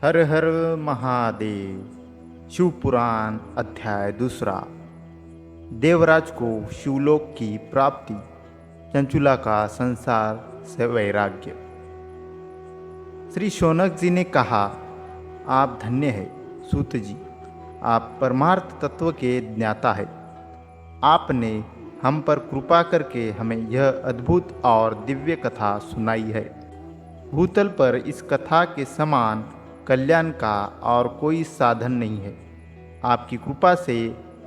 हर हर महादेव। शिवपुराण अध्याय दूसरा। देवराज को शिवलोक की प्राप्ति, चंचुला का संसार से वैराग्य। श्री शौनक जी ने कहा, आप धन्य है सूत जी, आप परमार्थ तत्व के ज्ञाता है। आपने हम पर कृपा करके हमें यह अद्भुत और दिव्य कथा सुनाई है। भूतल पर इस कथा के समान कल्याण का और कोई साधन नहीं है। आपकी कृपा से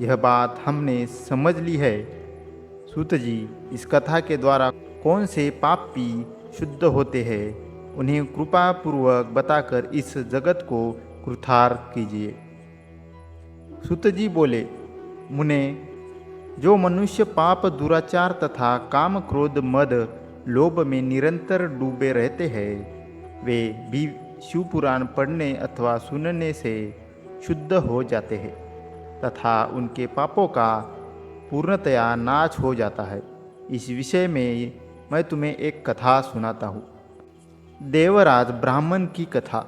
यह बात हमने समझ ली है। सूत जी, इस कथा के द्वारा कौन से पापी शुद्ध होते हैं, उन्हें कृपा पूर्वक बताकर इस जगत को कृतार्थ कीजिए। सूत जी बोले, मुने, जो मनुष्य पाप, दुराचार तथा काम, क्रोध, मद, लोभ में निरंतर डूबे रहते हैं, वे भी शिवपुराण पढ़ने अथवा सुनने से शुद्ध हो जाते हैं तथा उनके पापों का पूर्णतया नाश हो जाता है। इस विषय में मैं तुम्हें एक कथा सुनाता हूँ। देवराज ब्राह्मण की कथा।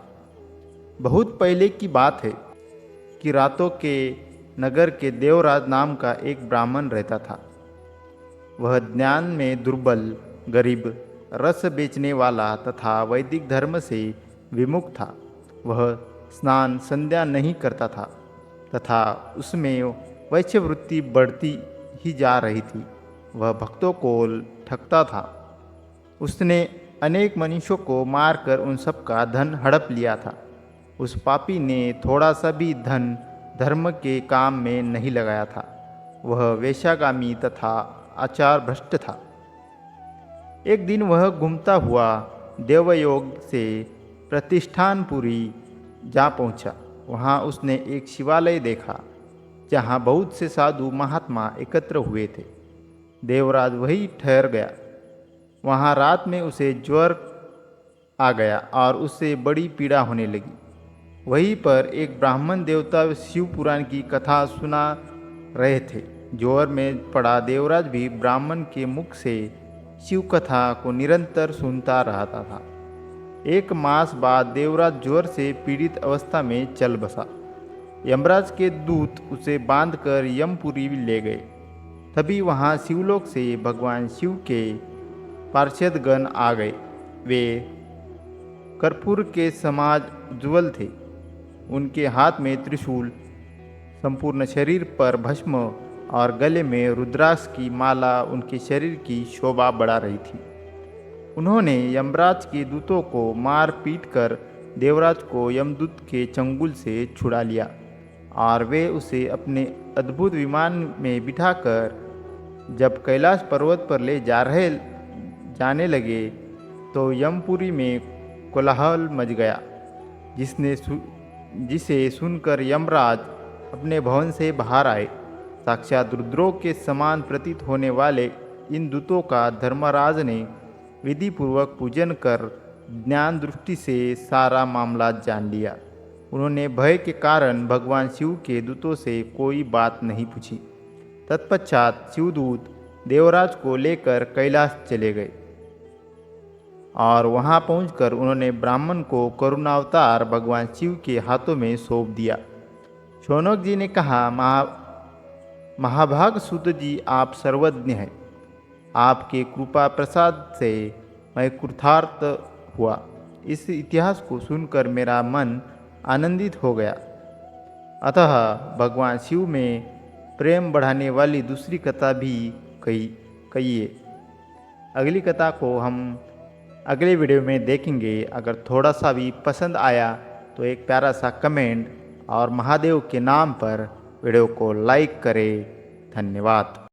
बहुत पहले की बात है कि रातों के नगर के देवराज नाम का एक ब्राह्मण रहता था। वह ज्ञान में दुर्बल, गरीब, रस बेचने वाला तथा वैदिक धर्म से विमुख था। वह स्नान संध्या नहीं करता था तथा उसमें वैश्यवृत्ति बढ़ती ही जा रही थी। वह भक्तों को ठगता था। उसने अनेक मनुष्यों को मारकर उन सब का धन हड़प लिया था। उस पापी ने थोड़ा सा भी धन धर्म के काम में नहीं लगाया था। वह वेश्यागामी तथा आचार भ्रष्ट था। एक दिन वह घूमता हुआ देवयोग से प्रतिष्ठानपुरी जा पहुंचा। वहां उसने एक शिवालय देखा जहां बहुत से साधु महात्मा एकत्र हुए थे। देवराज वहीं ठहर गया। वहां रात में उसे ज्वर आ गया और उससे बड़ी पीड़ा होने लगी। वहीं पर एक ब्राह्मण देवता शिवपुराण की कथा सुना रहे थे। ज्वर में पड़ा देवराज भी ब्राह्मण के मुख से शिव कथा को निरंतर सुनता रहता था। एक मास बाद देवराज ज्वर से पीड़ित अवस्था में चल बसा। यमराज के दूत उसे बांधकर यमपुरी ले गए। तभी वहां शिवलोक से भगवान शिव के पार्षदगण आ गए। वे कर्पूर के समाज उज्ज्वल थे। उनके हाथ में त्रिशूल, संपूर्ण शरीर पर भस्म और गले में रुद्राक्ष की माला उनके शरीर की शोभा बढ़ा रही थी। उन्होंने यमराज के दूतों को मार पीट कर देवराज को यमदूत के चंगुल से छुड़ा लिया और वे उसे अपने अद्भुत विमान में बिठाकर जब कैलाश पर्वत पर ले जाने लगे तो यमपुरी में कोलाहल मच गया। जिसे सुनकर यमराज अपने भवन से बाहर आए। साक्षात रुद्रों के समान प्रतीत होने वाले इन दूतों का धर्मराज ने विधि पूर्वक पूजन कर ज्ञान दृष्टि से सारा मामला जान लिया। उन्होंने भय के कारण भगवान शिव के दूतों से कोई बात नहीं पूछी। तत्पश्चात शिवदूत देवराज को लेकर कैलाश चले गए और वहां पहुंचकर उन्होंने ब्राह्मण को करुणावतार भगवान शिव के हाथों में सौंप दिया। शौनक जी ने कहा, महाभाग सूत जी, आप सर्वज्ञ हैं। आपके कृपा प्रसाद से मैं कृतार्थ हुआ। इस इतिहास को सुनकर मेरा मन आनंदित हो गया। अतः भगवान शिव में प्रेम बढ़ाने वाली दूसरी कथा भी कहिए। अगली कथा को हम अगले वीडियो में देखेंगे। अगर थोड़ा सा भी पसंद आया तो एक प्यारा सा कमेंट और महादेव के नाम पर वीडियो को लाइक करें। धन्यवाद।